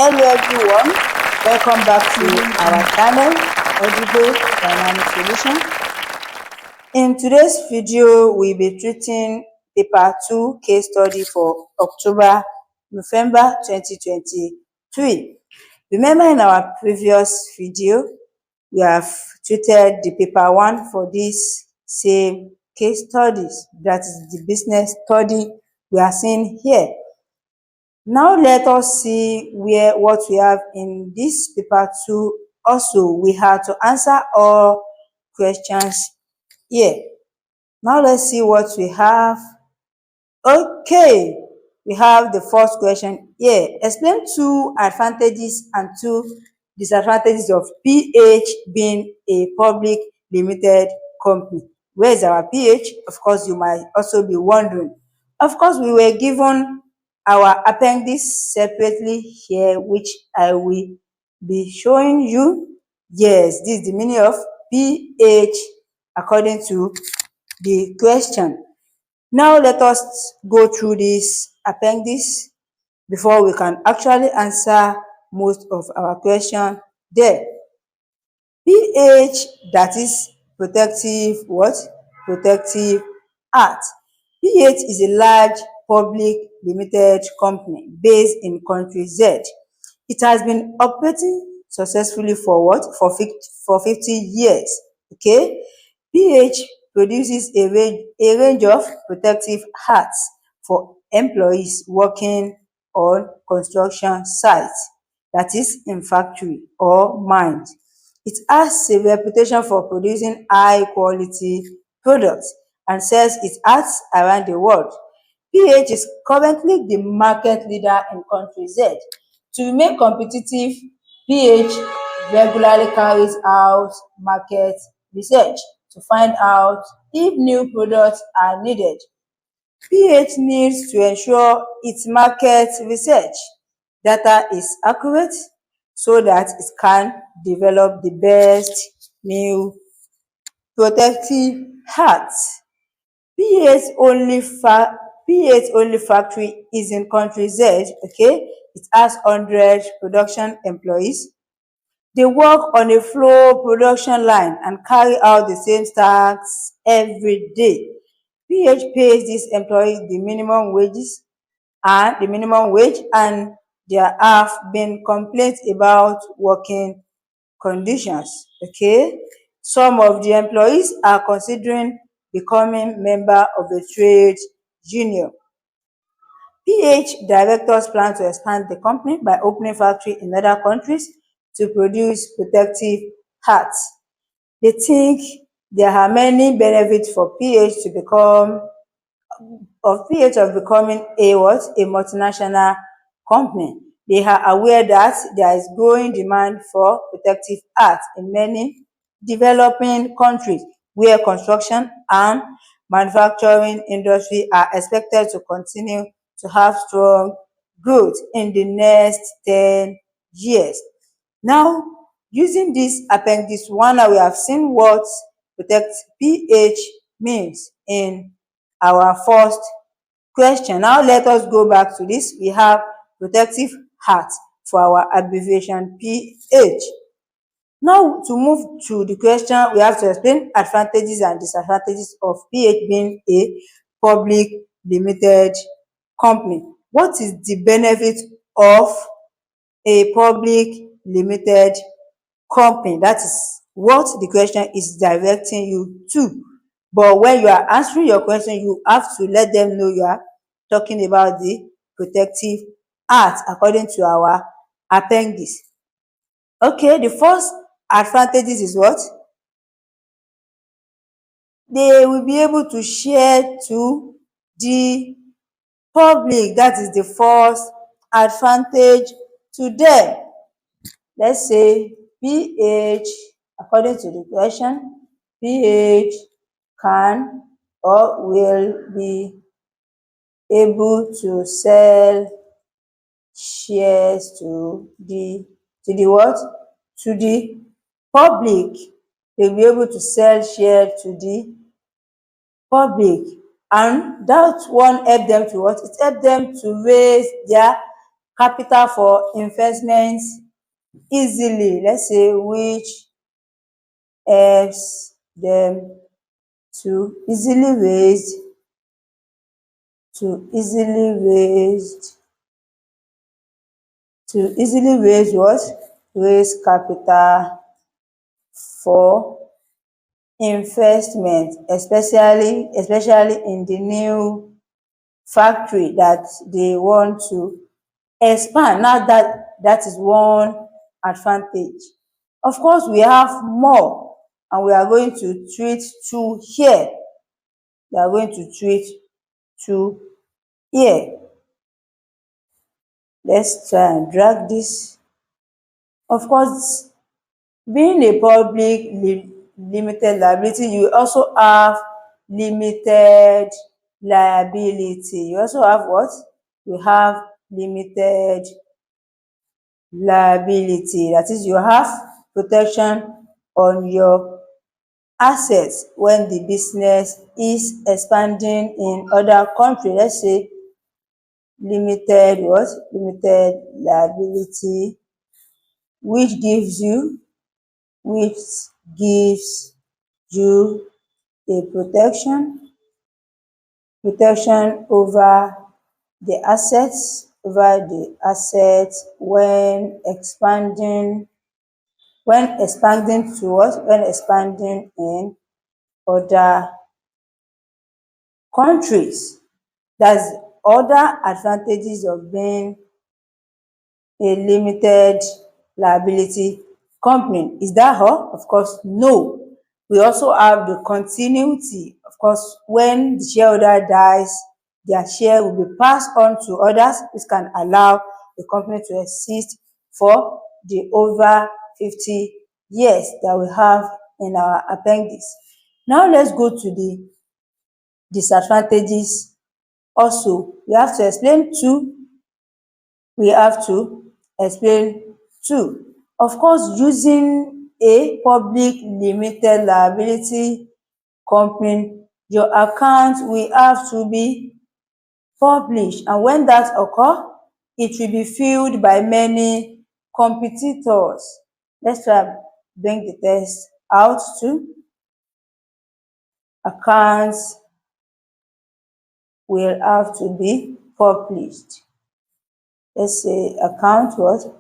Hello everyone, welcome back to our channel, Edubbey Dynamic Solution. In today's video, we'll be treating paper 2 case study for November 2023. Remember in our previous video, we have treated the paper 1 for this same case studies, that is the business study we are seeing here. Now let us see what we have in this paper 2. Also, we have to answer all questions here. Now let's see what we have. Okay, we have the first question here. Explain 2 advantages and 2 disadvantages of PH being a public limited company. Where is our PH? Of course, you might also be wondering. Of course, we were given our appendix separately here, which I will be showing you. Yes, this is the meaning of PH according to the question. Now let us go through this appendix before we can actually answer most of our question there. PH, that is protective what? Protective Act. PH is a large public limited company based in country Z. It has been operating successfully for what? For 50 years. Okay. PH produces a range of protective hats for employees working on construction sites, that is in factory or mines. It has a reputation for producing high quality products and sells its hats around the world. PH is currently the market leader in country Z. To remain competitive, PH regularly carries out market research to find out if new products are needed. PH needs to ensure its market research data is accurate so that it can develop the best new protective hats. PH only factory is in country Z, okay? It has 100 production employees. They work on a flow production line and carry out the same tasks every day. PH pays these employees the minimum wage, and there have been complaints about working conditions. Okay, some of the employees are considering becoming member of the trade union. PH directors plan to expand the company by opening factory in other countries to produce protective hats. They think there are many benefits for PH of becoming a multinational company. They are aware that there is growing demand for protective hats in many developing countries where construction and manufacturing industry are expected to continue to have strong growth in the next 10 years. Now, using this appendix 1, we have seen what protect PH means in our first question. Now, let us go back to this. We have protective hat for our abbreviation PH. Now, to move to the question, we have to explain advantages and disadvantages of PH being a public limited company. What is the benefit of a public limited company? That is what the question is directing you to. But when you are answering your question, you have to let them know you are talking about the protective act according to our appendix. Okay, the first advantages is what? They will be able to share to the public. That is the first advantage to them. Let's say PH, according to the question, PH can or will be able to sell shares to the what? To the public. They'll be able to sell shares to the public. And that one help them to what? It help them to raise their capital for investments easily, let's say, which helps them to easily raise to easily raise what? Raise capital for investment, especially in the new factory that they want to expand. Now that is one advantage. Of course, we have more, and we are going to treat two here. We are going to treat two here. Let's try and drag this. Of course, being a public limited liability, you also have limited liability. You also have what? You have limited liability. That is, you have protection on your assets when the business is expanding in other countries. Let's say limited what? Limited liability, which gives you a protection over the assets when expanding to what? When expanding in other countries. That's other advantages of being a limited liability company. Is that all? Of course, no. We also have the continuity. Of course, when the shareholder dies, their share will be passed on to others. This can allow the company to exist for the over 50 years that we have in our appendix. Now let's go to the disadvantages. Also, we have to explain two. Of course, using a public limited liability company, your account will have to be published, and when that occurs, it will be viewed by many competitors. Let's try and bring the text out too. Accounts will have to be published. Let's say account will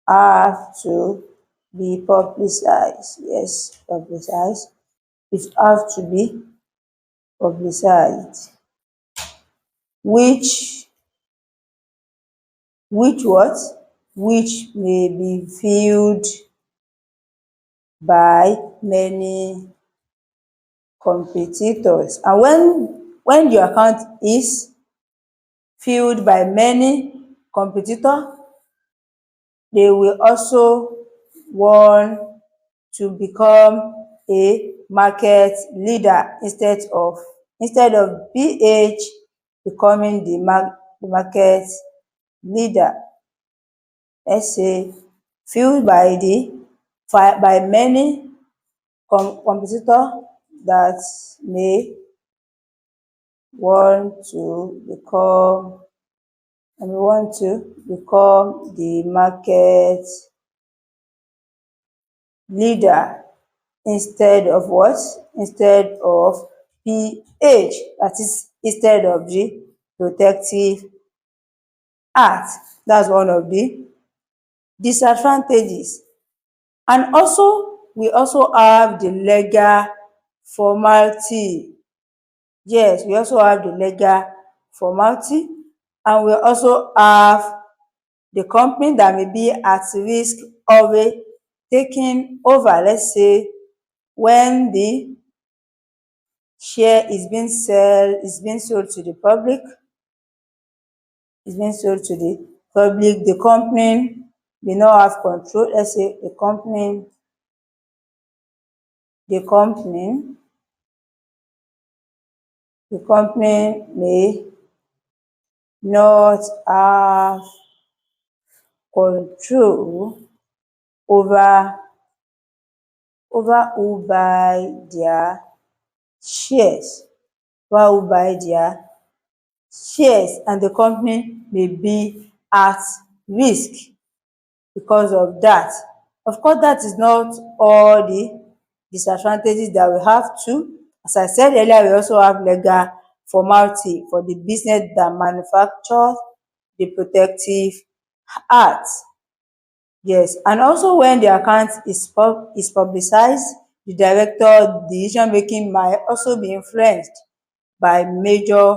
have to be publicized. Yes, publicized. It have to be publicized. Which what? Which may be viewed by many competitors. And when your account is viewed by many competitors, they will also want to become a market leader instead of PH becoming the market leader. Let's say viewed by many competitors that may want to become the market leader instead of what? Instead of PH, that is, instead of the protective act. That's one of the disadvantages. And also, we also have the legal formality. Yes, we also have the legal formality, and we also have the company that may be at risk of taking over. Let's say when the share is being sold to the public, the company may not have control. Let's say the company may not have control over who buy their shares. while who buy their shares, and the company may be at risk because of that. Of course, that is not all the disadvantages that we have too. As I said earlier, we also have legal formality for the business that manufactures the protective art. Yes, and also when the account is publicized, the director decision making might also be influenced by major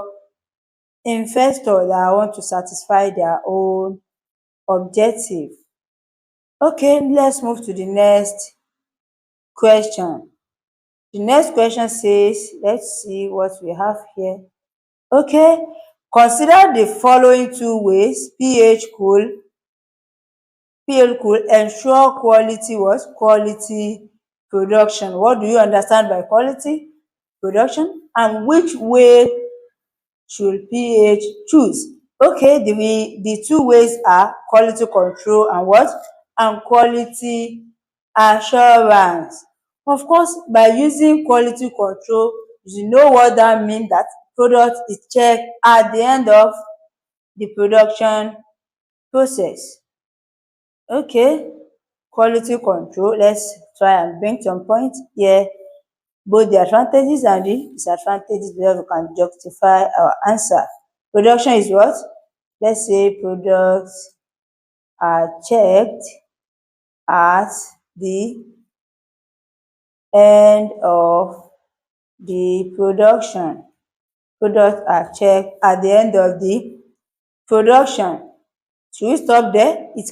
investors that want to satisfy their own objective. Okay, let's move to the next question. The next question says, let's see what we have here. Okay, consider the following two ways PL could ensure quality what? Quality production. What do you understand by quality production? And which way should PH choose? Okay, the two ways are quality control and what? And quality assurance. Of course, by using quality control, you know what that means, that product is checked at the end of the production process. Okay, quality control, let's try and bring some points here, both the advantages and the disadvantages, before we can justify our answer. Production is what? Let's say products are checked at the end of the production. Products are checked at the end of the production. Should we stop there? It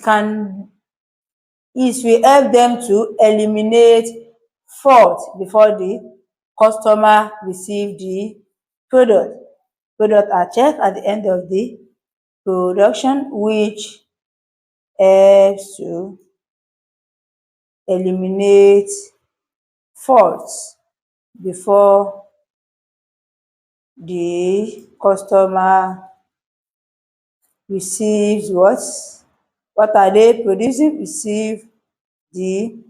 will help them to eliminate fault before the customer receive the product. Products are checked at the end of the production, which helps to eliminate faults before the customer receives what? What are they producing? Receive the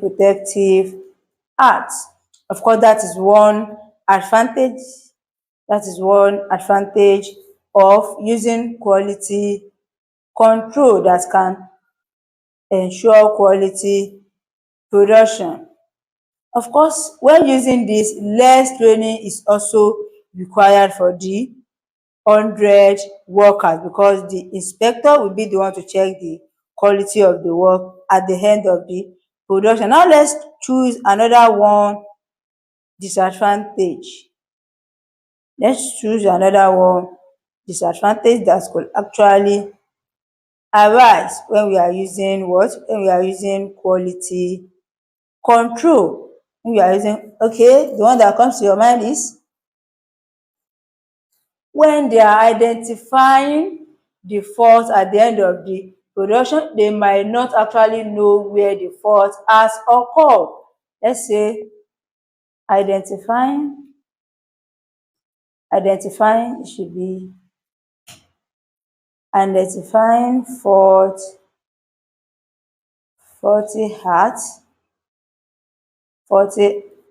protective art. Of course, that is one advantage. That is one advantage of using quality control that can ensure quality production. Of course, when using this, less training is also required for the 100 workers, because the inspector will be the one to check the quality of the work at the end of the production. Now let's choose another one disadvantage. Let's choose another one disadvantage that could actually arise when we are using what? When we are using quality control. When we are using, okay, the one that comes to your mind is when they are identifying the fault at the end of the production, they might not actually know where the fault has occurred. Let's say identifying should be identifying faulty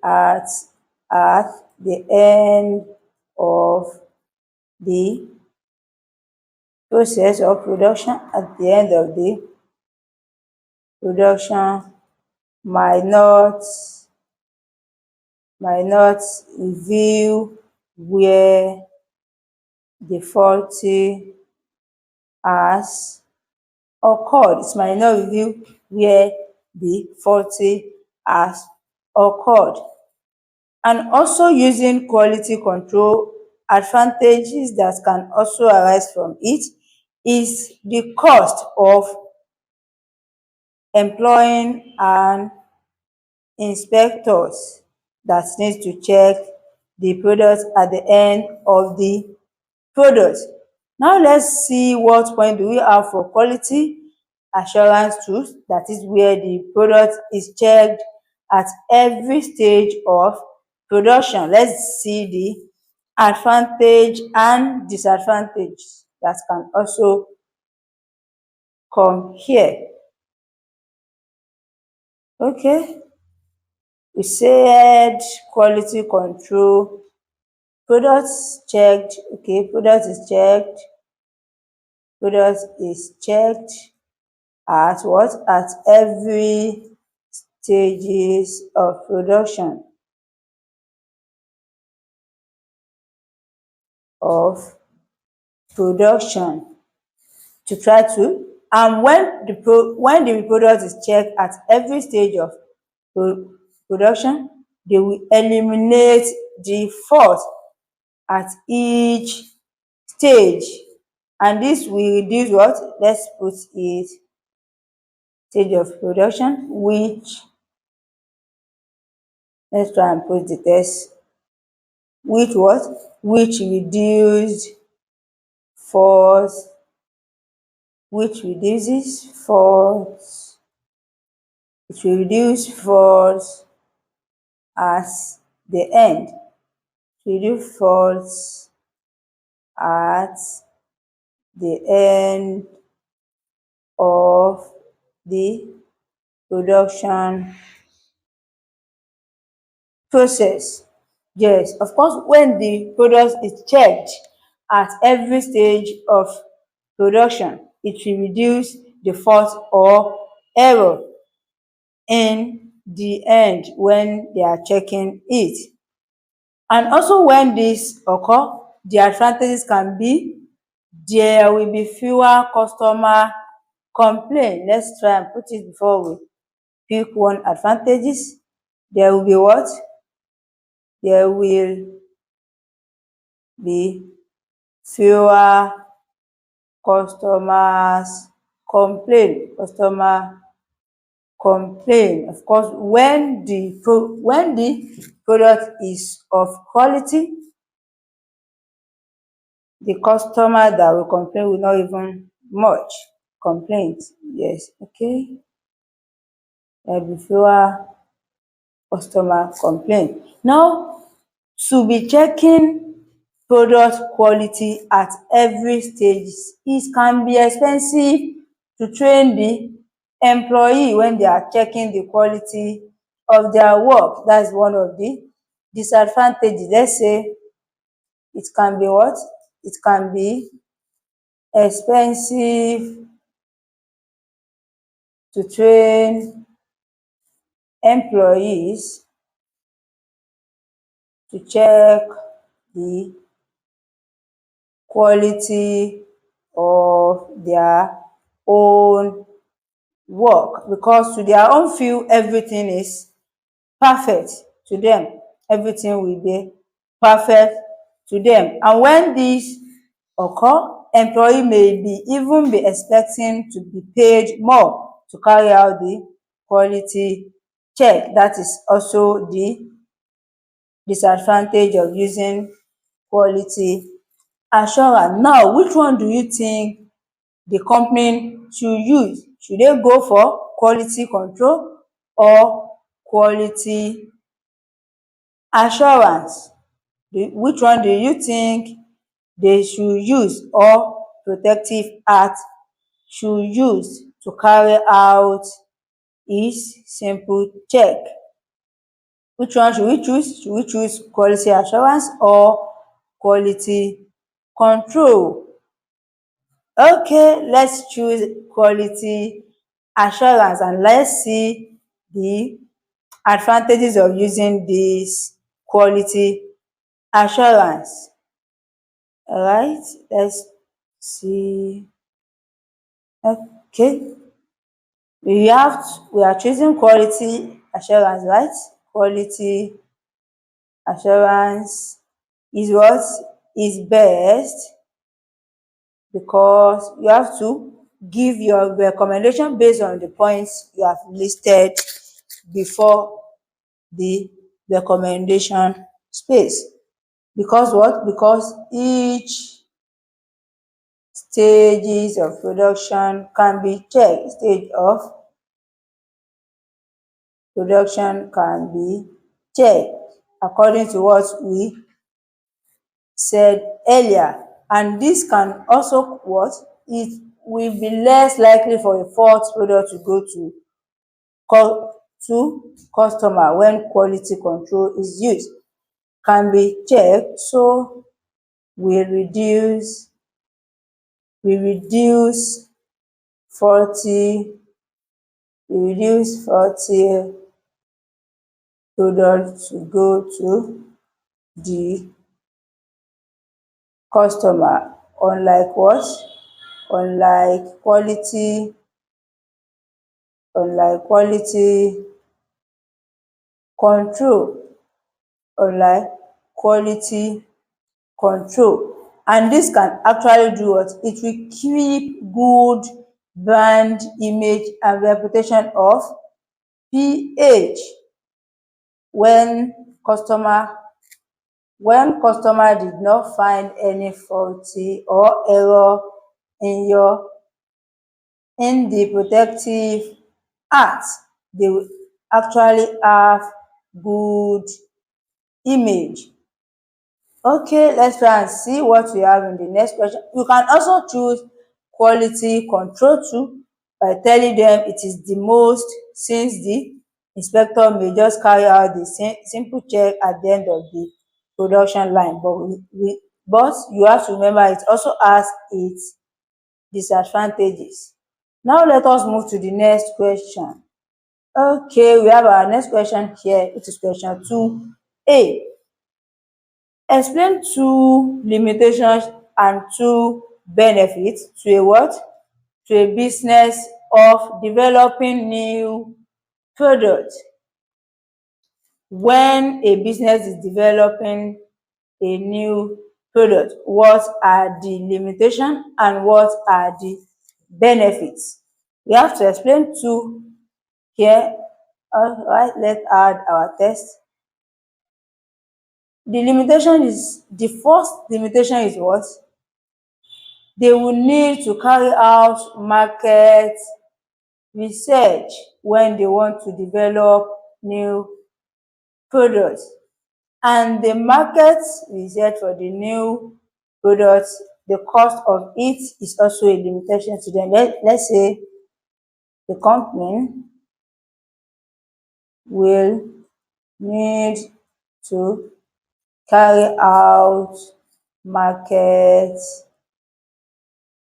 at the end of the process of production. At the end of the production might not reveal where the faulty has occurred. It might not reveal where the faulty has occurred. And also using quality control, advantages that can also arise from it is the cost of employing an inspectors that needs to check the product at the end of the product. Now let's see what point do we have for quality assurance tools, that is where the product is checked at every stage of production. Let's see the advantage and disadvantage that can also come here. Okay, We said quality control. Products checked. Okay, product is checked. Product is checked at what? At every stages of production. To try to, and when the product is checked at every stage of production, they will eliminate the fault at each stage, and this will reduce what? Let's put it stage of production, which, let's try and put the test, which what? Which reduced faults, which reduces faults, it will reduce faults at the end, reduce faults at the end of the production process. Yes, of course, when the product is checked at every stage of production, it will reduce the fault or error in the end when they are checking it. And also when this occur, the advantages can be there will be fewer customer complaint. Let's try and put it before we pick one advantages. There will be what? There will be fewer customers complain. Of course, when the product is of quality, the customer that will complain will not even much complaint. Yes, okay. There will be fewer customer complaint. Now, to be checking product quality at every stage, it can be expensive to train the employee when they are checking the quality of their work. That's one of the disadvantages. Let's say it can be what? It can be expensive to train employees to check the quality of their own work, because to their own view, everything is perfect to them. Everything will be perfect to them. And when this occur, employee may be even be expecting to be paid more to carry out the quality check. That is also the disadvantage of using quality assurance. Now, which one do you think the company should use? Should they go for quality control or quality assurance? Which one do you think they should use, or protective act should use to carry out its simple check? Which one should we choose? Should we choose quality assurance or quality control? Okay, let's choose quality assurance and let's see the advantages of using this quality assurance. All right, let's see. Okay, we are choosing quality assurance, right? Quality assurance is what is best, because you have to give your recommendation based on the points you have listed before the recommendation space. Because what? Because each stages of production can be checked. Stage of production can be checked according to what we said earlier. And this can also what? It will be less likely for a fault product to go to to customer when quality control is used can be checked, so we reduce faulty product to go to the customer, unlike what? Unlike quality control, unlike quality control. And this can actually do what? It will keep good brand image and reputation of PH when customer did not find any faulty or error in the protective act, they will actually have good image. Okay, let's try and see what we have in the next question. You can also choose quality control too by telling them it is the most, since the inspector may just carry out the simple check at the end of the production line. But you have to remember it also has its disadvantages. Now let us move to the next question. Okay, we have our next question here, which is question 2A. Explain two limitations and two benefits to a what? To a business of developing new product. When a business is developing a new product, what are the limitations and what are the benefits? We have to explain two here. All right, let's add our text. The first limitation is what? They will need to carry out market research when they want to develop new products. And the market research for the new products, the cost of it is also a limitation to them. Let's say the company will need to carry out market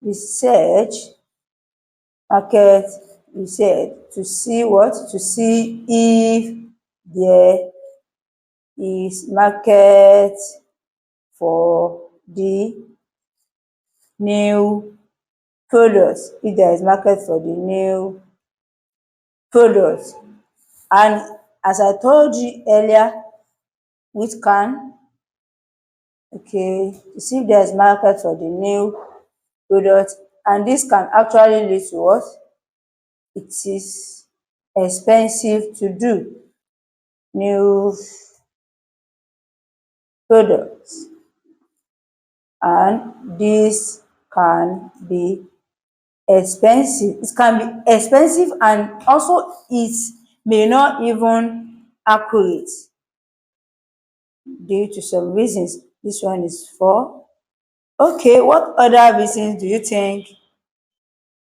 research to see what? To see if there is market for the new products, if there is market for the new products. And as I told you earlier, which can, okay, to see if there is market for the new product, and this can actually lead to what? It is expensive to do new products, and this can be expensive. It can be expensive, and also it may not even accurate due to some reasons. This one is 4. Okay, what other reasons do you think?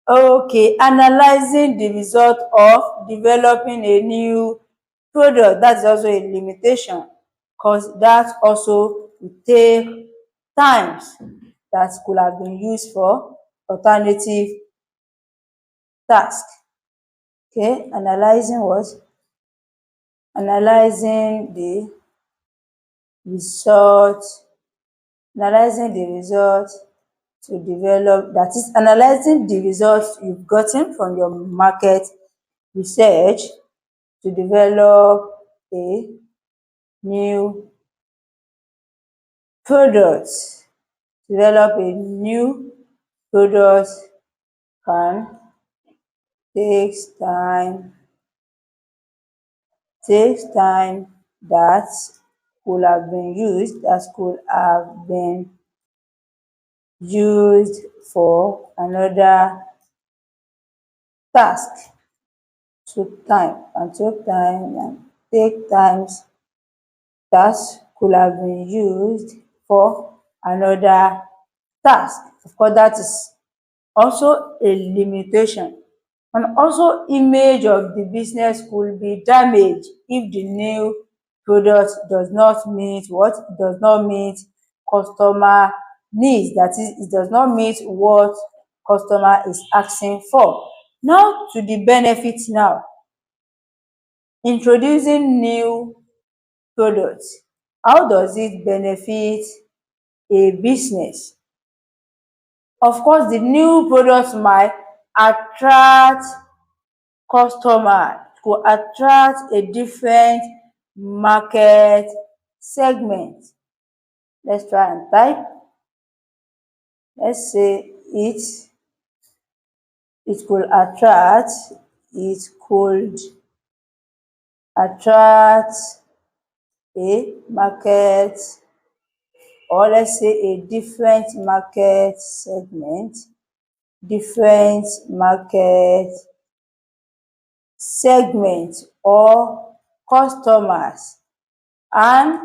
Okay, analyzing the result of developing a new product, that's also a limitation, because that also will take times that could have been used for alternative task. Okay, analyzing what? Analyzing the result to develop, that is, analyzing the results you've gotten from your market research to develop a new product. Develop a new product can takes time that could have been used for another task. Take times that could have been used for another task. Of course, that is also a limitation. And also image of the business could be damaged if the new product does not meet what? It does not meet customer needs. That is, it does not meet what customer is asking for. Now to the benefits now. Introducing new products. How does it benefit a business? Of course, the new products might attract customer, to attract a different market segment. Let's try and type. Let's say it could attract a market, or let's say a different market segment, or customers, and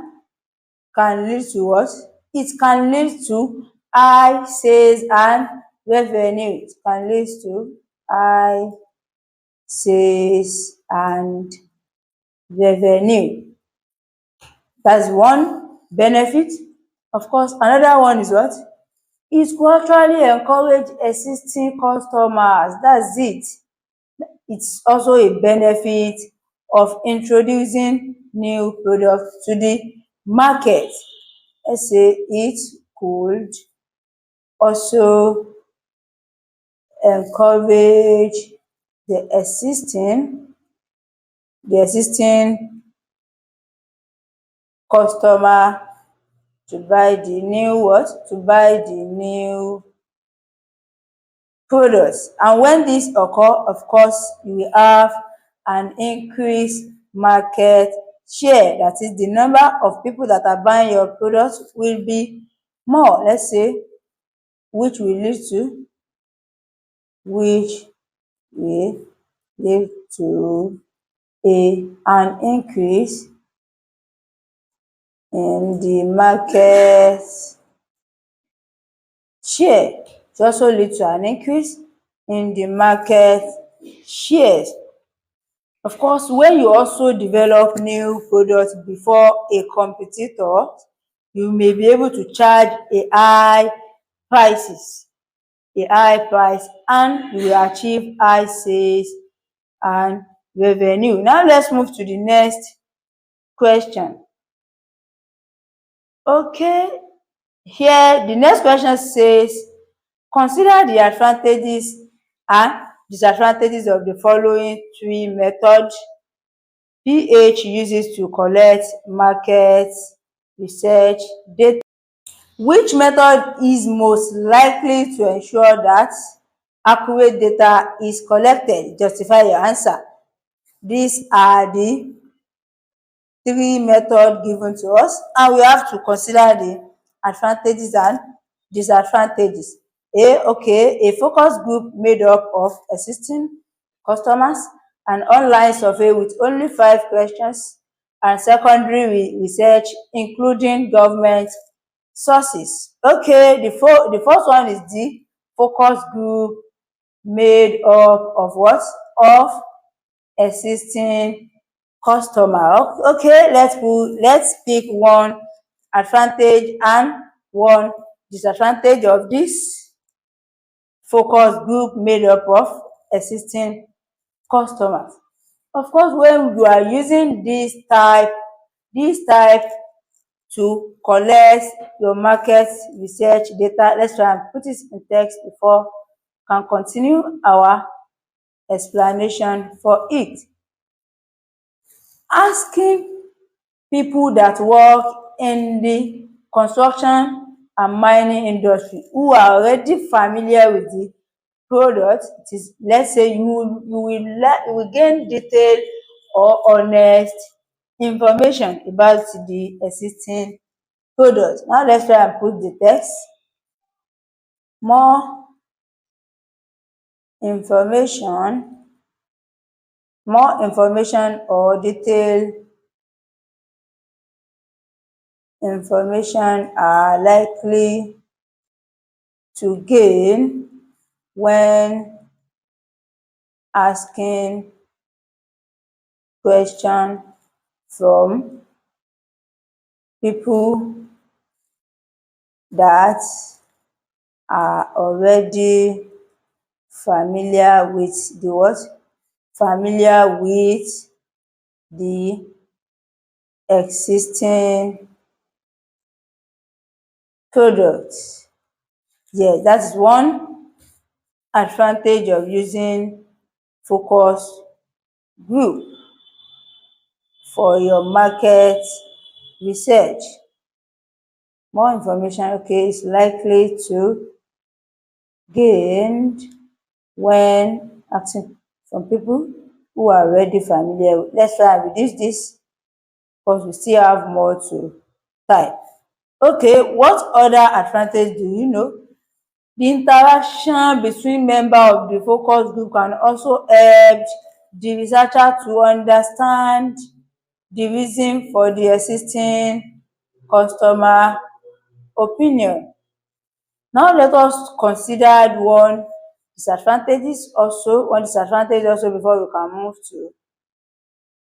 can lead to what? It can lead to high sales and revenue. It can lead to high sales and revenue. That's one benefit. Of course, another one is what? It could actually encourage existing customers. That's it. It's also a benefit of introducing new products to the market. Let's say it could also encourage the existing customer to buy the new what? To buy the new products. And when this occur, of course, you will have an increased market share. That is, the number of people that are buying your products will be more. Let's say, which will lead to an increase in the market share. It also lead to an increase in the market shares. Of course, when you also develop new products before a competitor, you may be able to charge a high price, and you will achieve high sales and revenue. Now let's move to the next question. Okay, here the next question says, consider the advantages and disadvantages of the following three methods PH uses to collect market research data. Which method is most likely to ensure that accurate data is collected? Justify your answer. These are the three methods given to us, and we have to consider the advantages and disadvantages. A focus group made up of existing customers, an online survey with only 5 questions, and secondary research including government sources. Okay, the first one is the focus group made up of what? Of existing customer. Okay, let's pick one advantage and one disadvantage of this focus group made up of existing customers. Of course, when you are using this type to collect your market research data, let's try and put it in text before we can continue our explanation for it. Asking people that work in the construction and mining industry who are already familiar with the product, it is, let's say you will gain detailed or honest information about the existing product. Now let's try and put the text. More information or detailed information are likely to gain when asking question from people that are already familiar with the what? Familiar with the existing products. Yes, that is one advantage of using focus group for your market research. More information, okay, is likely to gained when asking from people who are already familiar with. Let's try and reduce this because we still have more to type. Okay, what other advantage do you know? The interaction between members of the focus group can also help the researcher to understand the reason for the existing customer opinion. Now let us consider one disadvantage also before we can move to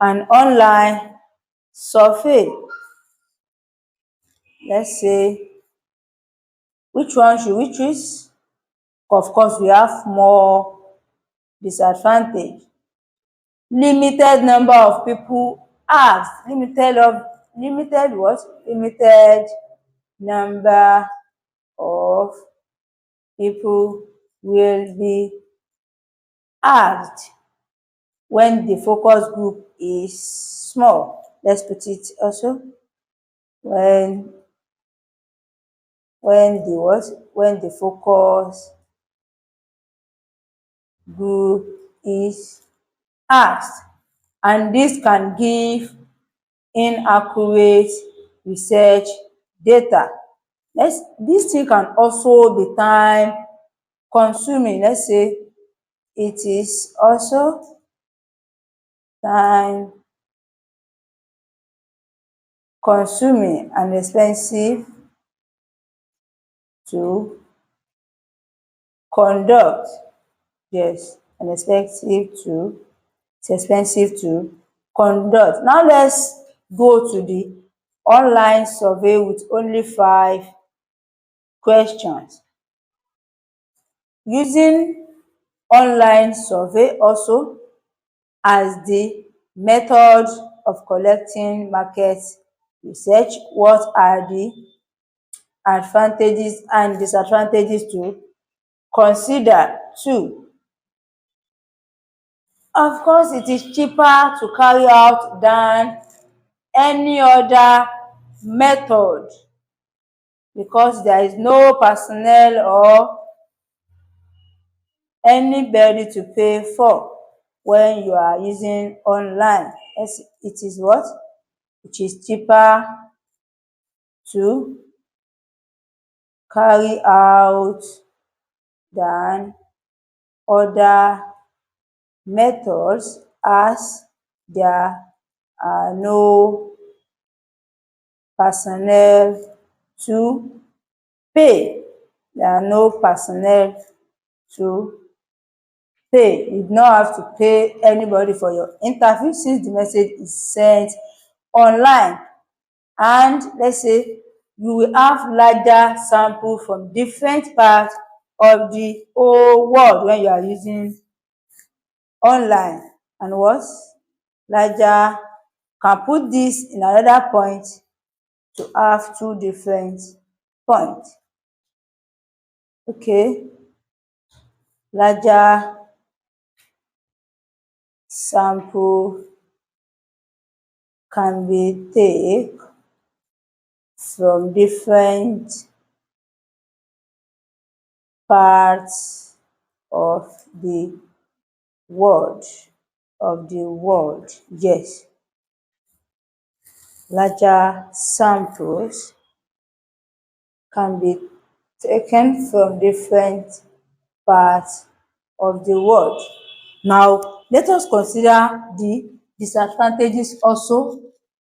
an online survey. Let's say, which one should we choose? Of course, we have more disadvantage. Limited number of people asked. Limited what? Limited number of people will be asked when the focus group is small. Let's put it also when the focus group is asked, and this can give inaccurate research data. This thing can also be time consuming. Let's say it is also time consuming and expensive to conduct. Yes, and it's expensive to conduct. Now let's go to the online survey with only 5 questions. Using online survey also as the method of collecting market research, what are the advantages and disadvantages to consider? 2, of course, it is cheaper to carry out than any other method because there is no personnel or anybody to pay for when you are using online. Yes, it is what? It is cheaper to carry out than other methods as there are no personnel to pay. There are no personnel to pay. You do not have to pay anybody for your interview since the message is sent online. And let's say you will have larger sample from different parts of the whole world when you are using online. And what? Larger, can put this in another point to have 2 different points. Okay, larger sample can be taken from different parts of the world. Yes, larger samples can be taken from different parts of the world. Now, let us consider the disadvantages also.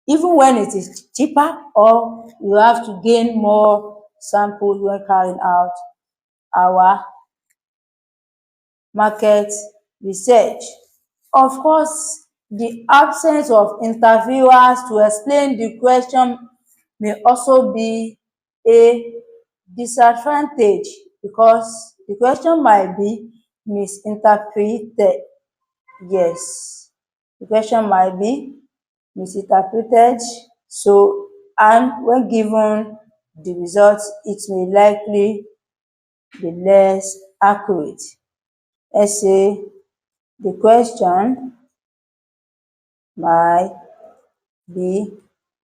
Even when it is cheaper or you have to gain more samples when carrying out our market research. Of course, the absence of interviewers to explain the question may also be a disadvantage because the question might be misinterpreted. Yes, the question might be misinterpreted. So, and when given the results, it may likely be less accurate. Let's say the question might be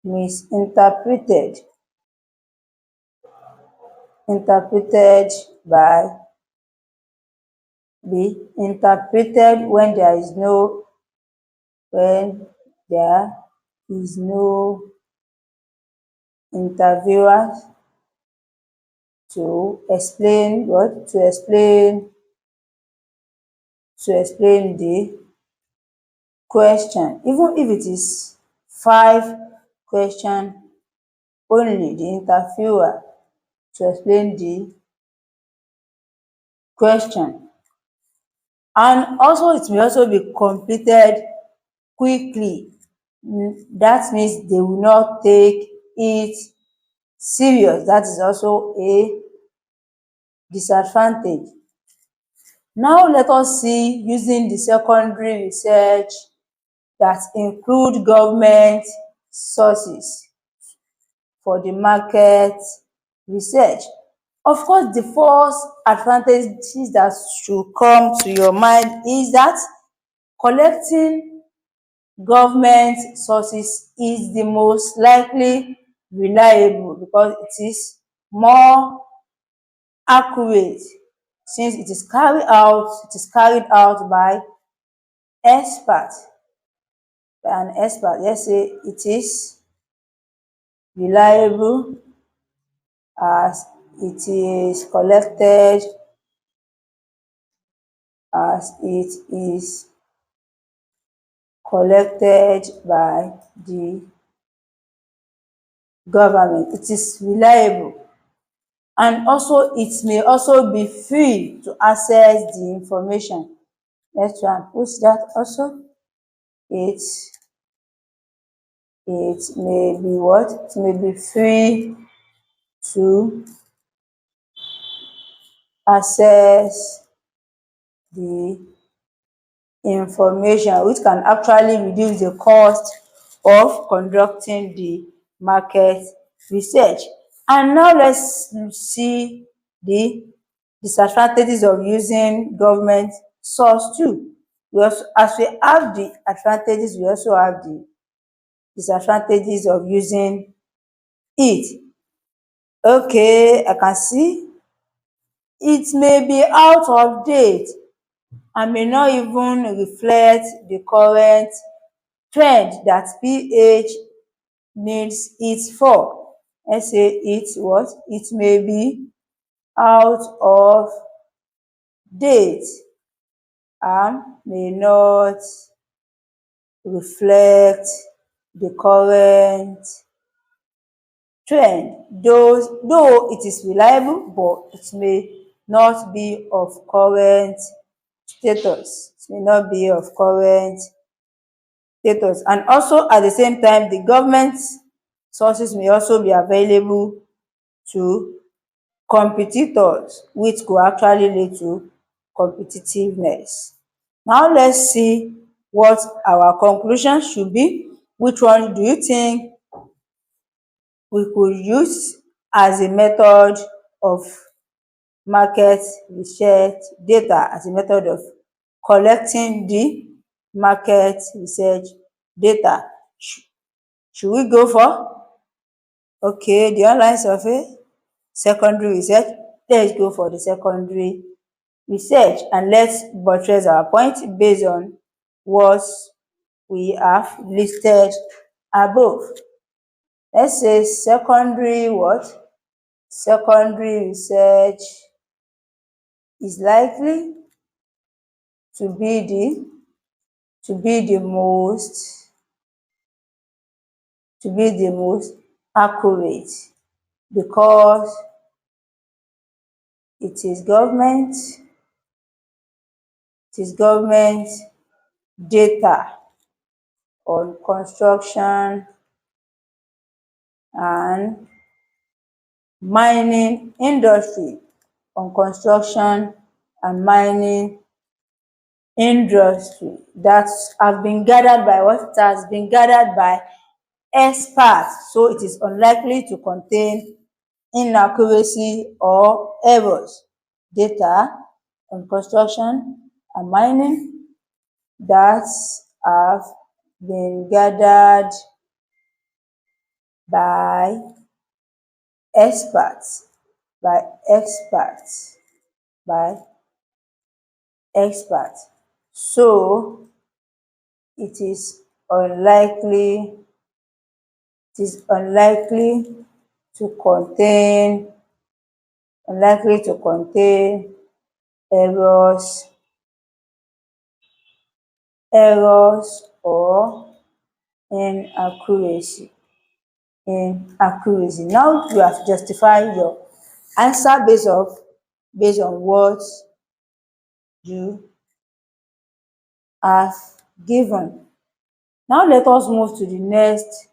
misinterpreted interpreted by be interpreted when there is no interviewer to explain what to explain the question. Even if it is 5 question, only the interviewer to explain the question. And also it may also be completed quickly. That means they will not take it serious. That is also a disadvantage. Now let us see using the secondary research that include government sources for the market research. Of course, the first advantages that should come to your mind is that collecting government sources is the most likely reliable because it is more accurate since it is carried out by experts. By an expert, let's say it is reliable as it is collected by the government. It is reliable, and also it may also be free to access the information. Let's try and put that also. It may be what? It may be free to access the information, which can actually reduce the cost of conducting the market research. And now let's see the disadvantages of using government source too. As we have the advantages, we also have the disadvantages of using it. Okay, I can see it may be out of date and may not even reflect the current trend that PH needs it for. Let's say it may be out of date and may not reflect the current trend. Though it is reliable, but it may not be of current status. It may not be of current status. And also at the same time, the government sources may also be available to competitors, which could actually lead to competitiveness. Now let's see what our conclusion should be. Which one do you think we could use as a method of market research data, as a method of collecting the market research data? Should we go for the online survey, secondary research? Let's go for the secondary research and let's buttress our point based on what we have listed above. Let's say secondary research is likely to be the most accurate because it is government is government data on construction and mining industry, on construction and mining industry, that have been gathered by what? It has been gathered by experts, so it is unlikely to contain inaccuracy or errors. Data on construction and mining that have been gathered by experts, by experts, by experts. So it is unlikely to contain errors or inaccuracy. Now you have to justify your answer based on what you have given. Now let us move to the next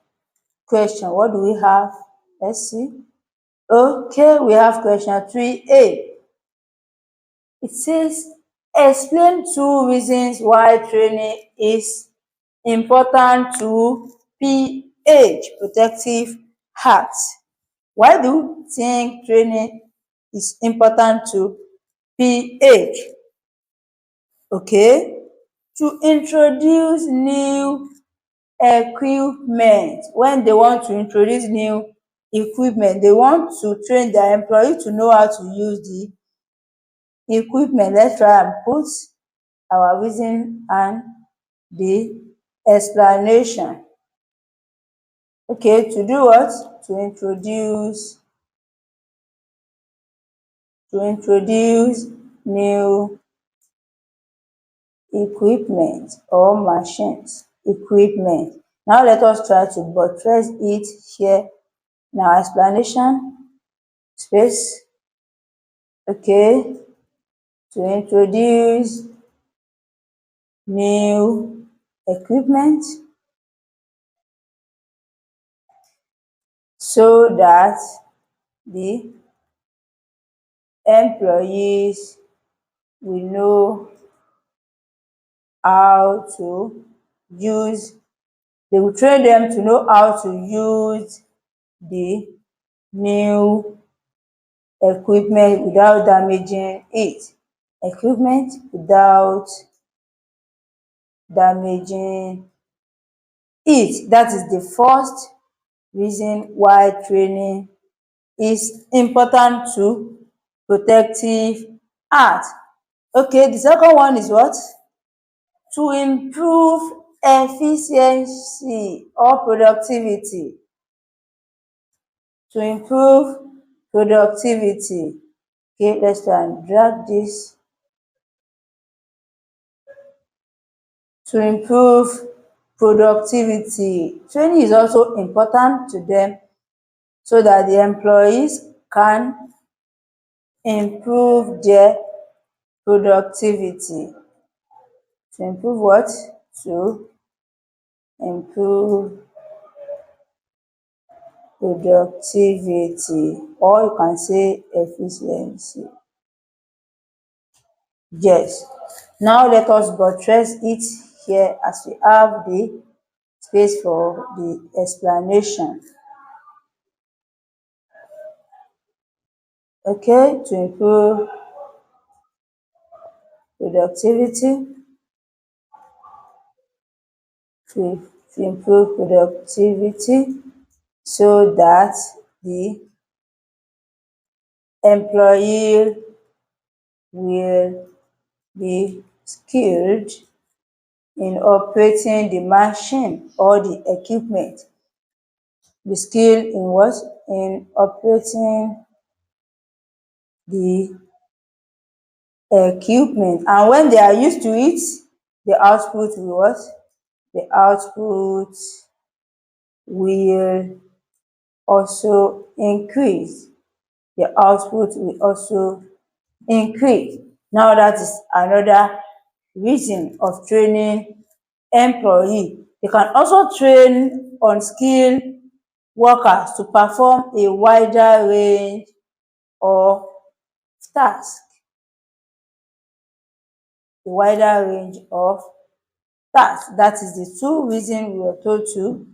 question. What do we have? Let's see. Okay, we have question 3A. It says, explain 2 reasons why training is important to pH, protective heart. Why do you think training is important to pH? Okay, to introduce new equipment. When they want to introduce new equipment, they want to train their employee to know how to use the equipment. Let's try and put our reason and the explanation. Okay, to do what? To introduce new equipment or machines. Equipment. Now let us try to buttress it here in our explanation space. Okay, to introduce new equipment so that the employees will know how to use, they will train them to know how to use the new equipment without damaging it. Equipment without damaging it. That is the first reason why training is important to protective art. Okay, the second one is what? To improve efficiency or productivity. To improve productivity. Okay, let's try and drag this. To improve productivity. Training is also important to them so that the employees can improve their productivity. To improve what? To improve productivity, or you can say efficiency. Yes. Now let us buttress it here as we have the space for the explanation. Okay, to improve productivity, to improve productivity so that the employee will be skilled in operating the machine or the equipment. Be skilled in what? In operating the equipment. And when they are used to it, the output will what? The output will also increase. The output will also increase. Now that is another reason of training employee. They can also train unskilled workers to perform a wider range of tasks. A wider range of tasks. That is the two reasons we were told to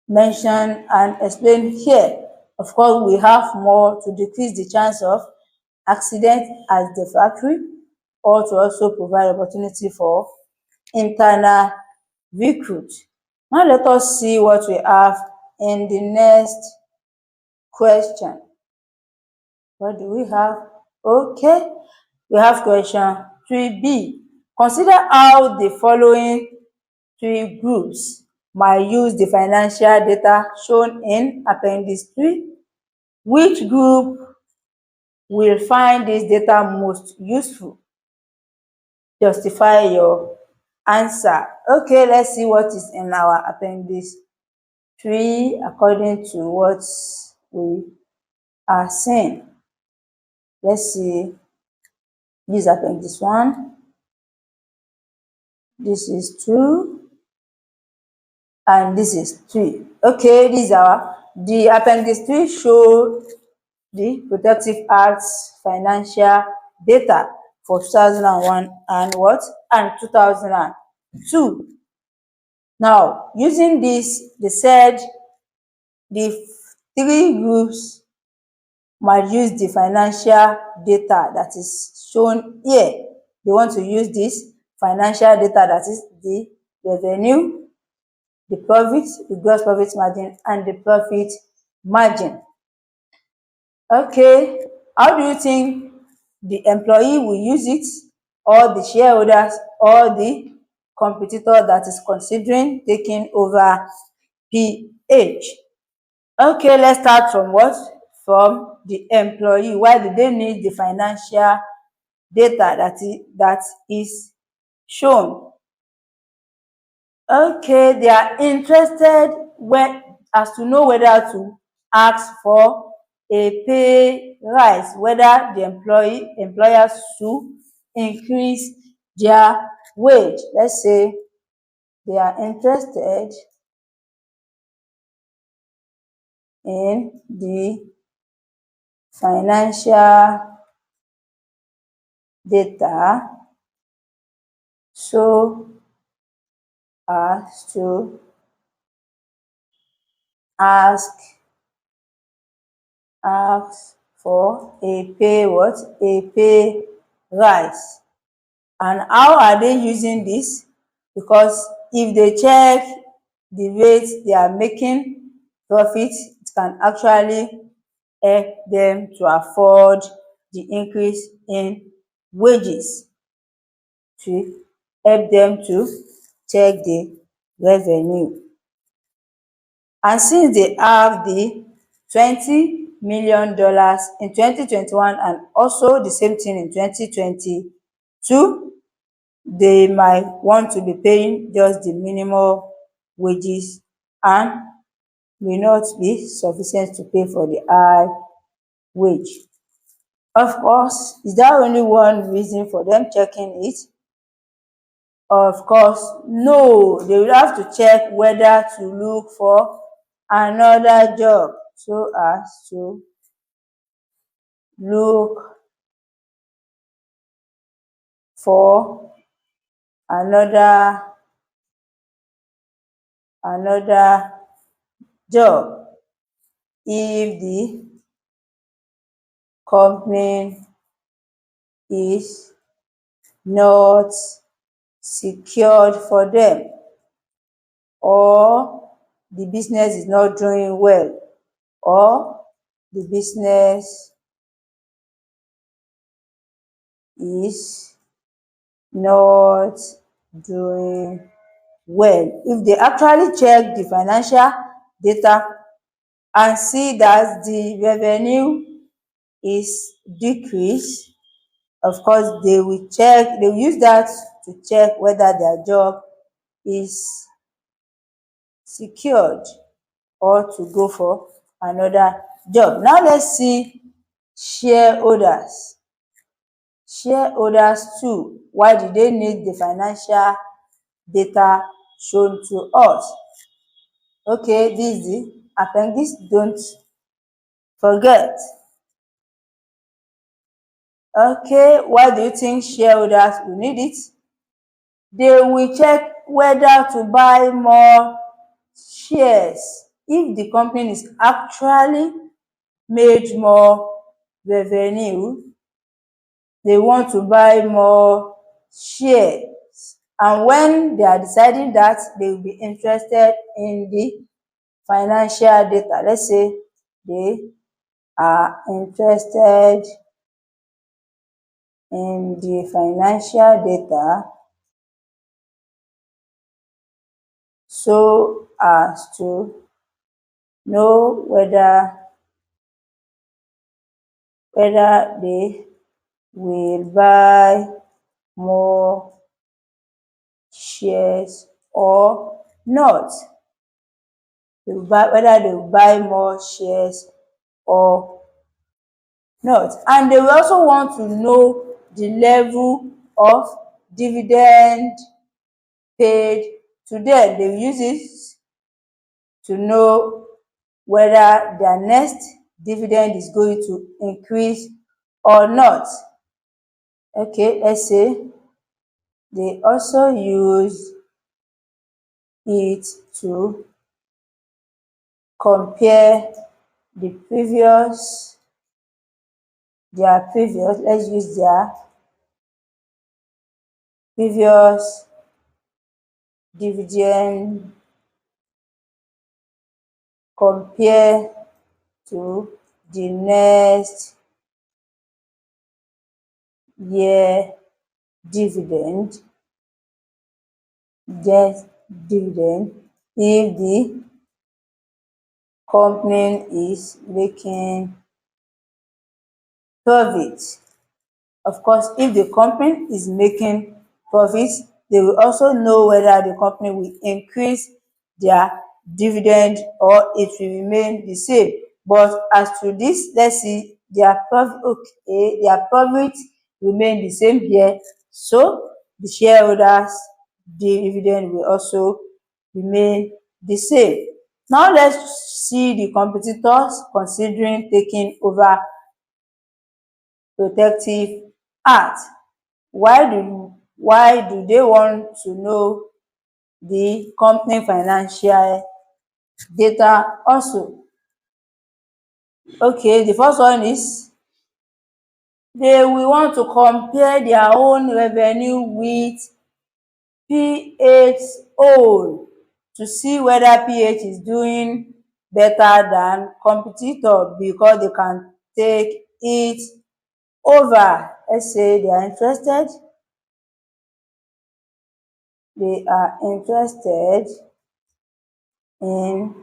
mention and explain here. Of course, we have more to decrease the chance of accident at the factory, or to also provide opportunity for internal recruit. Now let us see what we have in the next question. What do we have? Okay, we have question 3B. Consider how the following three groups might use the financial data shown in Appendix 3. Which group will find this data most useful? Justify your answer. Okay, let's see what is in our Appendix 3 according to what we are seeing. Let's see. This is Appendix 1. This is 2. And this is 3. Okay, these are the Appendix 3 show the Protective Act's financial data for 2001 and what? And 2002. Now, using this, they said the three groups might use the financial data that is shown here. They want to use this financial data, that is the revenue, the profit, the gross profit margin, and the profit margin. Okay, how do you think the employee will use it, or the shareholders, or the competitor that is considering taking over PH? Okay, let's start from what? From the employee. Why do they need the financial data that is shown? Okay, they are interested as to know whether to ask for a pay rise, whether the employers should increase their wage. Let's say they are interested in the financial data so as to ask for a pay rise. And how are they using this? Because if they check the rates they are making profit, it can actually help them to afford the increase in wages, to help them to check the revenue. And since they have the $20 million in 2021 and also the same thing in 2022, they might want to be paying just the minimum wages and may not be sufficient to pay for the high wage. Of course, is there only one reason for them checking it? Of course, no. They will have to check whether to look for another job, so as to look for another job if the company is not secured for them, or the business is not doing well, or the business is not doing well. If they actually check the financial data and see that the revenue is decreased, of course they will use that to check whether their job is secured or to go for another job. Now let's see shareholders. shareholders too. Why do they need the financial data shown to us? Okay, this is the appendix. Don't forget. Okay, why do you think shareholders will need it? They will check whether to buy more shares. If the company is actually made more revenue, they want to buy more shares. And when they are deciding that, they will be interested in the financial data. Let's say they are interested in the financial data so as to know whether they will buy more shares or not. Whether they will buy more shares or not. And they will also want to know the level of dividend paid to them. They will use it to know whether their next dividend is going to increase or not. Okay, let's say they also use it to compare the previous, let's use their previous dividend compare to the next year dividend, if the company is making profit. Of course, if the company is making profits, they will also know whether the company will increase their dividend or it will remain the same. But as to this, let's see their profit. Okay, their profit remain the same here, so the shareholders dividend will also remain the same. Now let's see the competitors considering taking over protective act. Why do they want to know the company financial data also? Okay, the first one is they will want to compare their own revenue with PH's own to see whether PH is doing better than competitor because they can take it over. Let's say they are interested in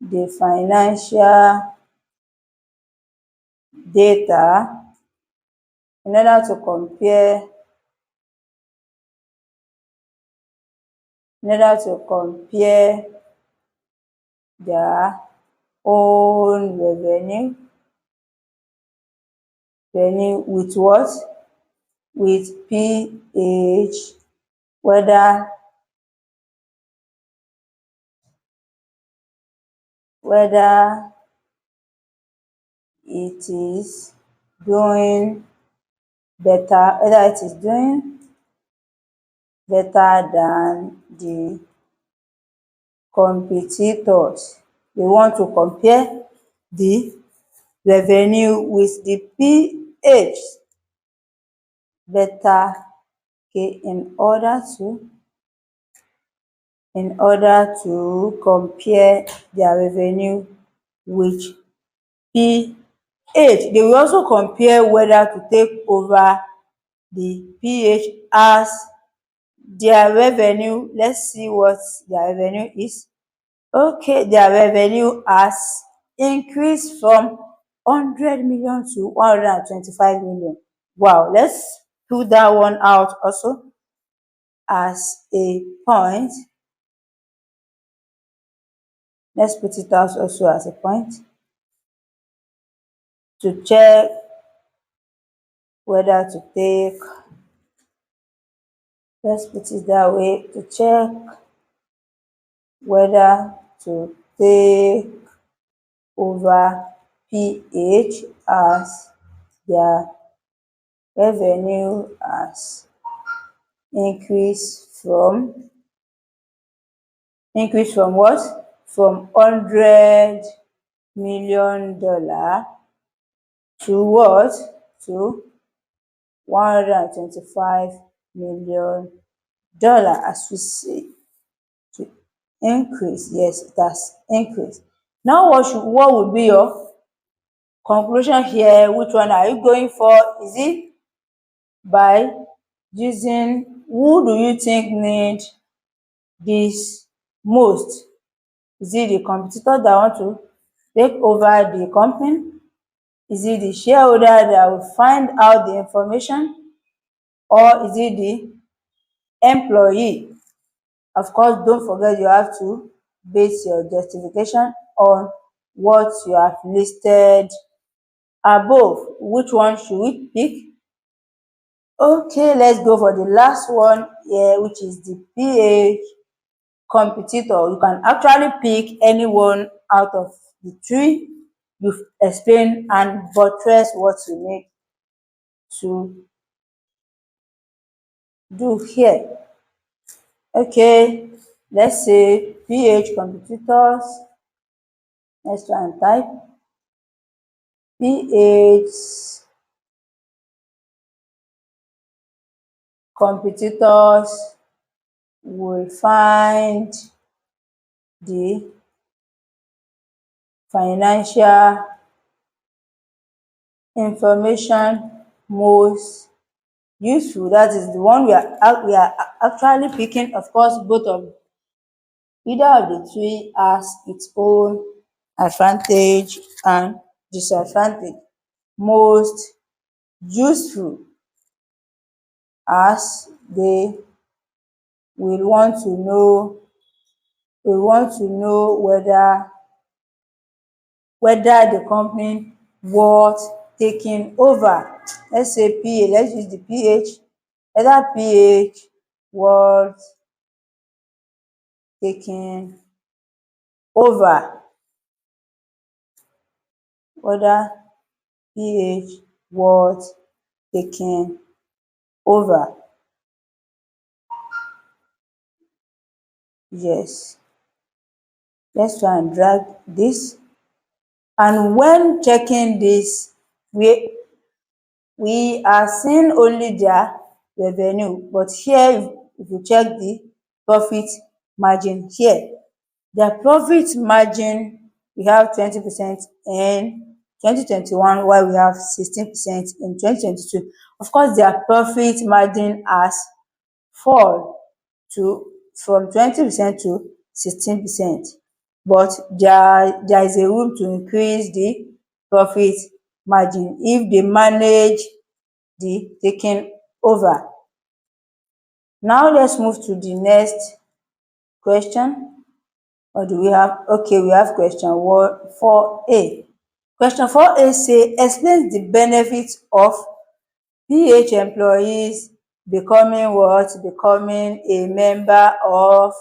the financial data in order to compare their own revenue with what? With PH, whether it is doing better, than the competitors. They want to compare the revenue with the PH better, okay, in order to compare their revenue with PH. They will also compare whether to take over the PH as their revenue. Let's see what their revenue is. Okay, their revenue has increased from 100 million to 125 million. Wow, let's put that one out also as a point. Let's put it out also as a point to check whether to take, let's put it that way, to check whether to take over PH as their revenue has increased from what? From $100 million to what? To $125 million, as we see. To increase, yes, it has increased. Now what would be your conclusion here? Which one are you going for? Is it by using, who do you think need this most? Is it the competitor that want to take over the company? Is it the shareholder that will find out the information? Or is it the employee? Of course, don't forget you have to base your justification on what you have listed above. Which one should we pick? Okay, let's go for the last one here, which is the PH competitor. You can actually pick any one out of the three you've explained and buttress what you need to do here. Okay, let's say PH competitors. Let's try and type PH competitors will find the financial information most useful. That is the one we are actually picking. Of course, both of either of the three has its own advantage and disadvantage. Most useful, as they will want to know whether the company worth taking over. Let's say PH, let's use the PH, whether PH worth taking over, whether PH worth taking over. Yes, let's try and drag this. And when checking this, we are seeing only their revenue, but here if you check the profit margin here, their profit margin, we have 20% in 2021, while we have 16% in 2022. Of course, their profit margin has fall from 20% to 16%, but there is a room to increase the profit margin if they manage the taking over. Now let's move to the next question. What do we have? Okay, we have question 4A. Question 4A say, explain the benefits of PH employees becoming what? Becoming a member of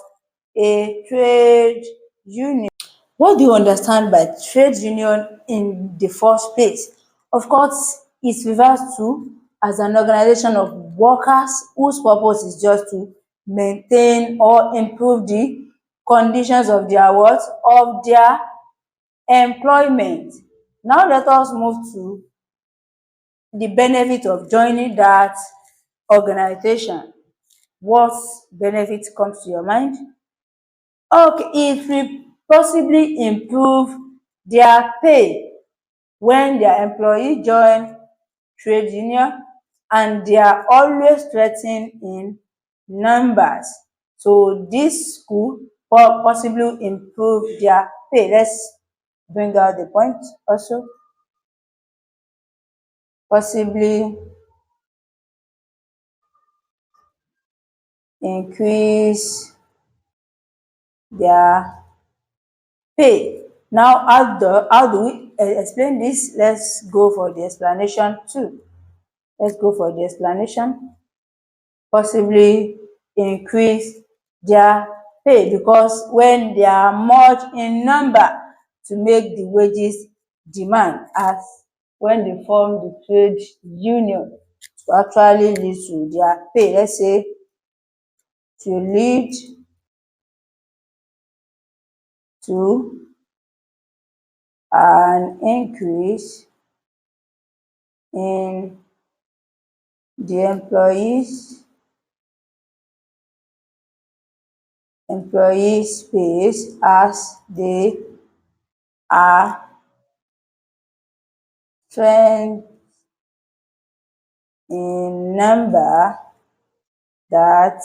a trade union. What do you understand by trade union in the first place? Of course, it refers to as an organization of workers whose purpose is just to maintain or improve the conditions of their what? Of their employment. Now let us move to the benefit of joining that organization. What benefit comes to your mind? Okay, it will possibly improve their pay when their employee join trade union, and they are always threatened in numbers. So this could possibly improve their pay. Let's bring out the point also. Possibly increase their pay. Now, how do we explain this? Let's go for the explanation too. Let's go for the explanation. Possibly increase their pay, because when they are much in number to make the wages demand, as when they form the trade union to actually lead to their pay. Let's say to lead to an increase in the employees pays as they are strength in number that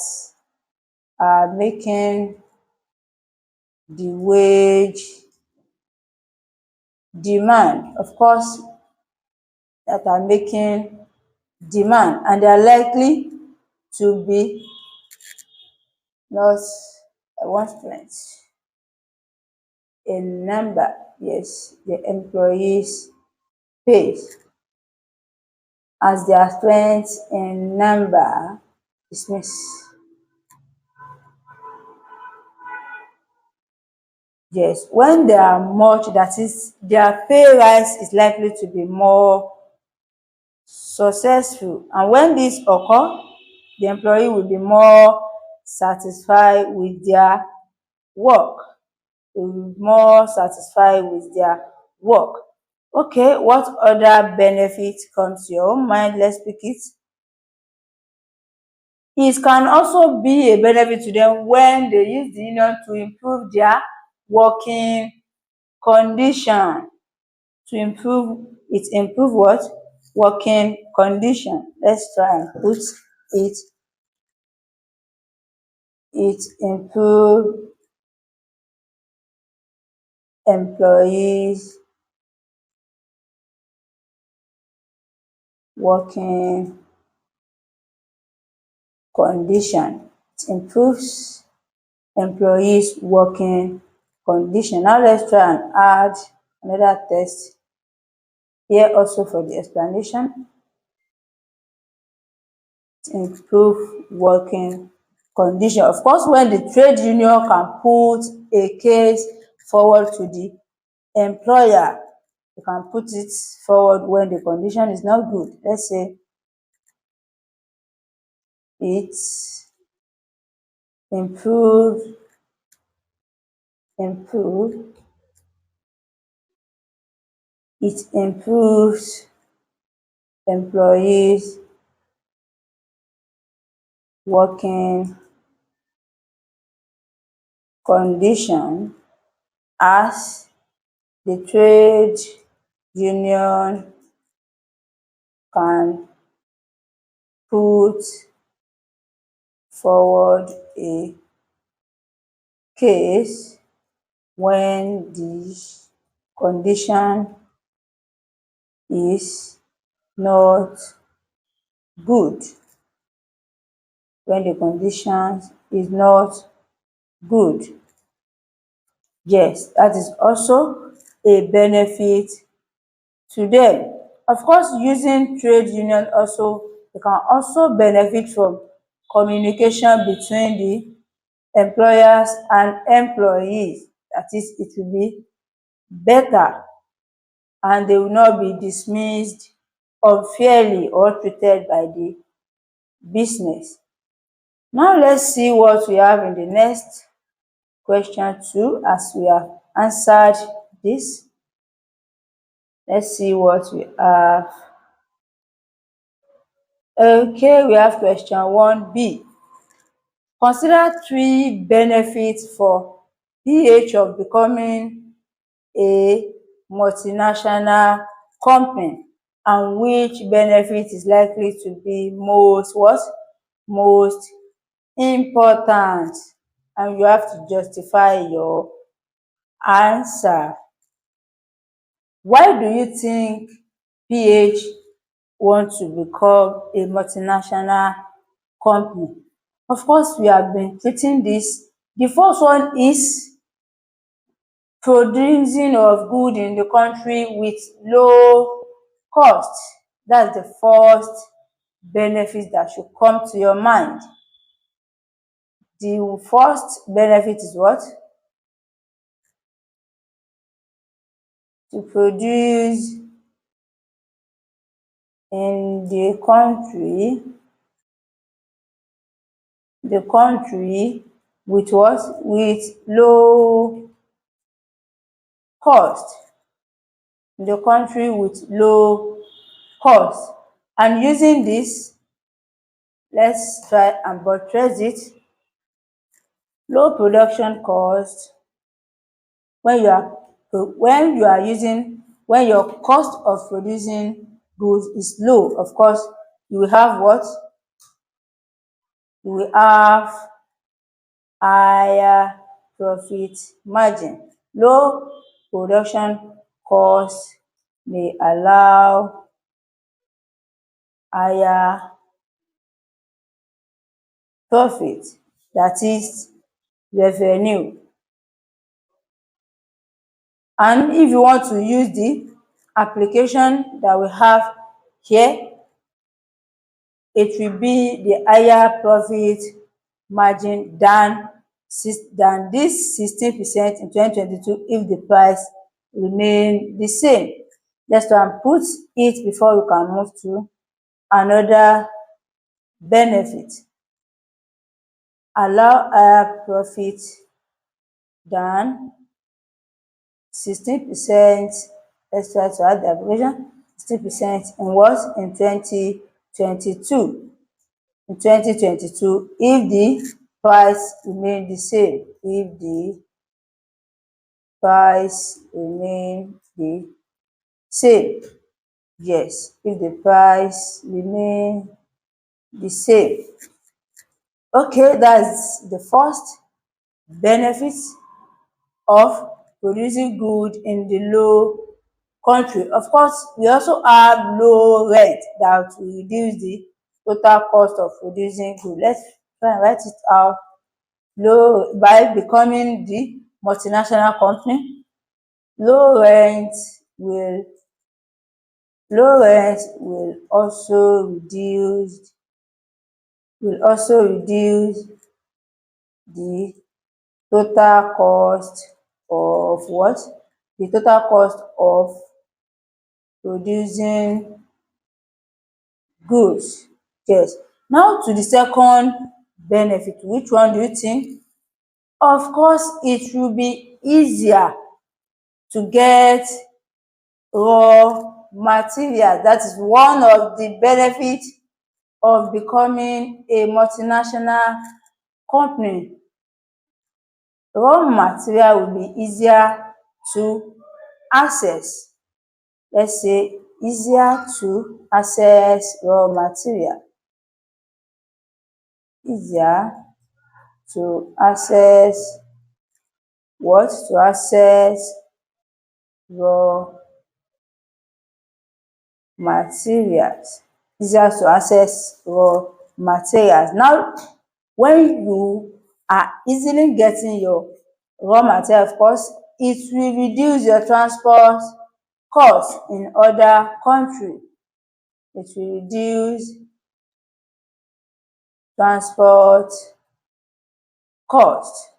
are making the wage demand. Of course, that are making demand, and they are likely to be not one strength in number. Yes, the employees pays as their strength in number dismiss. Yes, when they are much, that is, their pay rise is likely to be more successful, and when this occur, the employee will be more satisfied with their work. They will be more satisfied with their work. Okay, what other benefit comes to your own mind? Let's pick it. It can also be a benefit to them when they use the union to improve their working condition. To improve what? Working condition. Let's try and put it. It improve employees working condition. It improves employees working condition. Now let's try and add another text here also for the explanation. Improve working condition. Of course, when the trade union can put a case forward to the employer, you can put it forward when the condition is not good. Let's say it's improve it improves employees working condition as the trade union can put forward a case when the condition is not good. When the condition is not good. Yes, that is also a benefit to them. Of course, using trade union also, they can also benefit from communication between the employers and employees. That is, it will be better and they will not be dismissed unfairly or treated by the business. Now let's see what we have in the next question 2 as we have answered this. Let's see what we have. Okay, we have question 1b. Consider 3 benefits for PH of becoming a multinational company, and which benefit is likely to be most important, and you have to justify your answer. Why do you think PH wants to become a multinational company? Of course, we have been treating this. The first one is producing of goods in the country with low cost. That's the first benefits that should come to your mind. The first benefit is what? To produce in the country with what? With low cost. In the country with low cost. And using this, let's try and buttress it. Low production cost, when your cost of producing goods is low, of course, you will have what? You will have higher profit margin. Low production cost may allow higher profit, that is revenue. And if you want to use the application that we have here, it will be the higher profit margin than this 16% in 2022 if the price remain the same. Let's try and put it before we can move to another benefit. Allow higher profit than 16%. Let's try to add the abbreviation. 16% in what? In 2022. In 2022, if the price remain the same. If the price remain the same. Yes, if the price remain the same. Okay, that's the first benefit of producing good in the low country. Of course, we also have low rent that will reduce the total cost of producing good. Let's try and write it out. Low, by becoming the multinational company, low rent will also reduce the total cost of what? The total cost of producing goods. Yes. Now to the second benefit. Which one do you think? Of course, it will be easier to get raw material. That is one of the benefits of becoming a multinational company. Raw material will be easier to access. Let's say easier to access raw material. Easier to access what? To access raw materials. Easier to access raw materials. Now, when you are easily getting your raw material, of course, it will reduce your transport cost in other countries. It will reduce transport cost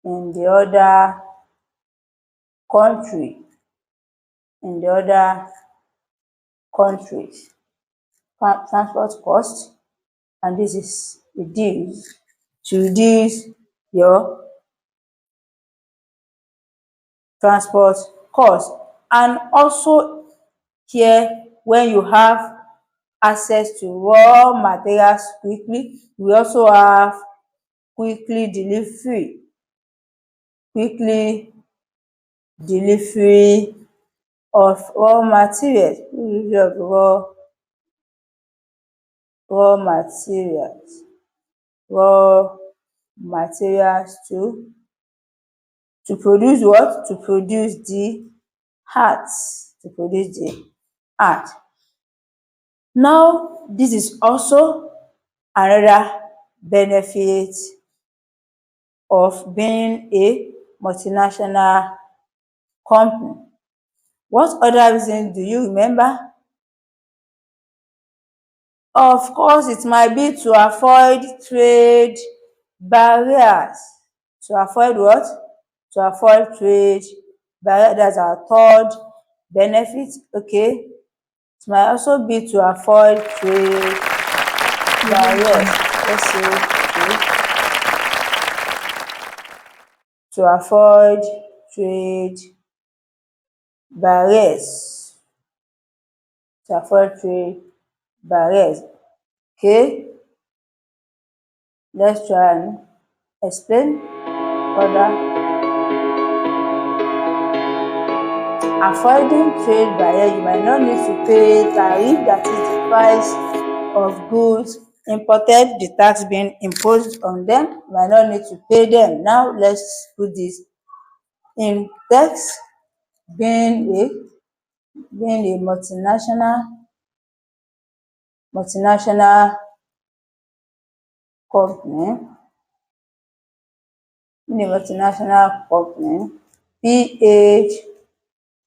in the other countries. Transport cost, and this is to reduce your transport cost. And also here, when you have access to raw materials quickly, we also have quickly delivery of raw materials. Raw materials to produce what? To produce the art. Now, this is also another benefit of being a multinational company. What other reason do you remember? Of course, it might be to avoid trade barriers. To avoid what? To avoid trade barriers. That's our third benefit. Okay. It might also be to avoid trade barriers. Let's say, okay, to avoid trade barriers. To avoid trade barriers. Okay. Let's try and explain further. Avoiding trade barrier, you might not need to pay tariff, that is the price of goods imported, the tax being imposed on them. You might not need to pay them. Now let's put this in text. Being a multinational company, PH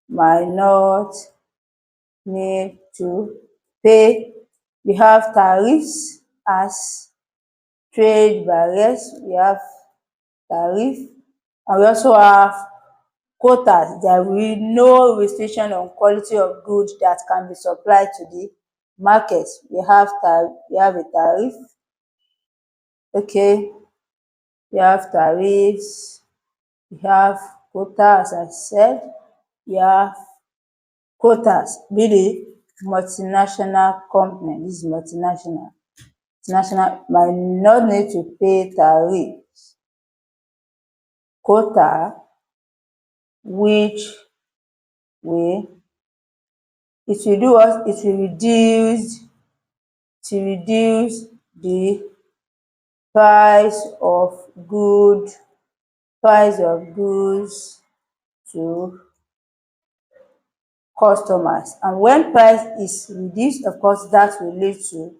might not need to pay. We have tariffs as trade barriers. We have tariff, and we also have quotas. There will be no restriction on quality of goods that can be supplied to the market. We have a tariff. Okay, we have tariffs, we have quotas, as I said. We have quotas. Be the multinational company. This is multinational. Multinational might not need to pay tariffs. Quota, which will do what? It will reduce the price of goods to customers. And when price is reduced, of course, that will lead to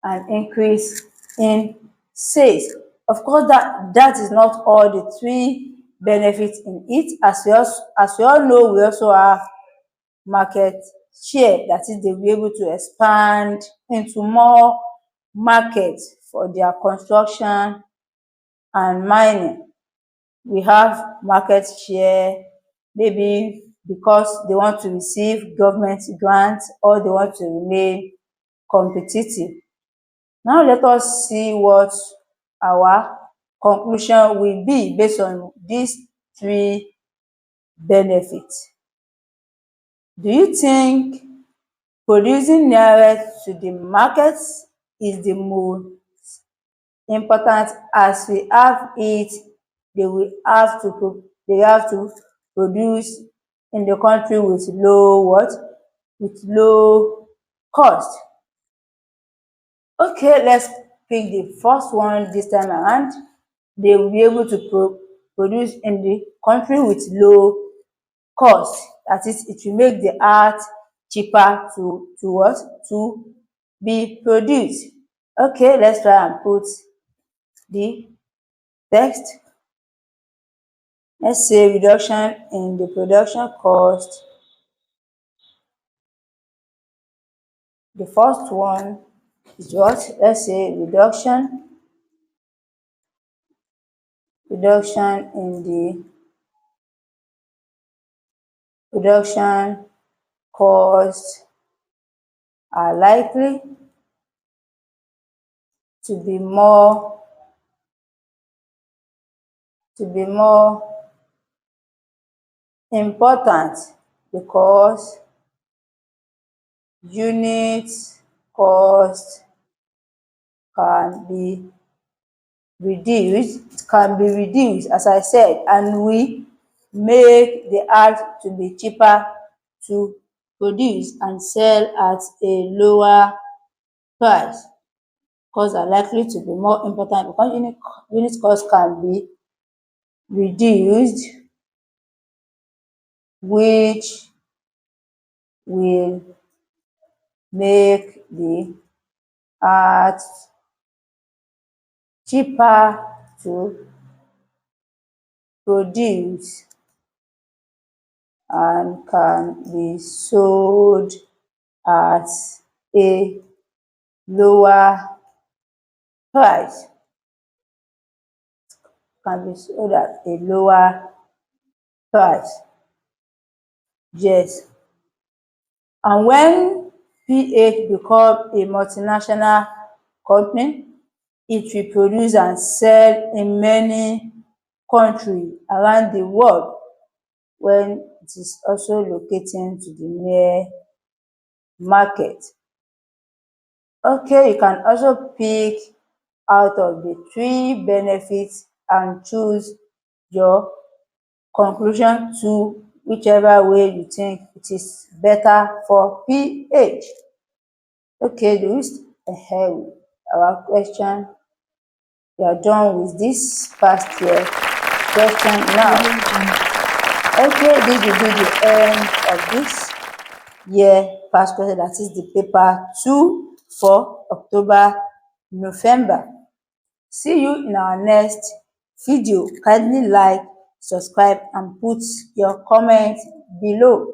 an increase in sales. Of course, that is not all the three benefits in it. As we all know, we also have market share. That is, they'll be able to expand into more markets for their construction and mining. We have market share, maybe because they want to receive government grants or they want to remain competitive. Now let us see what our conclusion will be based on these three benefits. Do you think producing nearest to the market is the most important? As we have it, they have to produce in the country with low cost. Okay, let's pick the first one this time around. They will be able to produce in the country with low cost. That is, it will make the art cheaper to be produced. Okay, let's try and put the text. Let's say reduction in the production cost. The first one is what? Let's say reduction in the production costs are likely to be more important because unit cost can be reduced, as I said, and we make the art to be cheaper to produce and sell at a lower price. Costs are likely to be more important because unit cost can be reduced, which will make the art cheaper to produce and can be sold at a lower price, can be sold at a lower price. Yes. And when PH become a multinational company, it will produce and sell in many countries around the world when it is also locating to the near market. Okay, you can also pick out of the 3 benefits and choose your conclusion to whichever way you think it is better for PH. Okay, do we ahead with our question? We are done with this past year question now. Okay, this will be the end of this year past question, that is the paper 2 for October, November. See you in our next video. Kindly like, subscribe and put your comment below.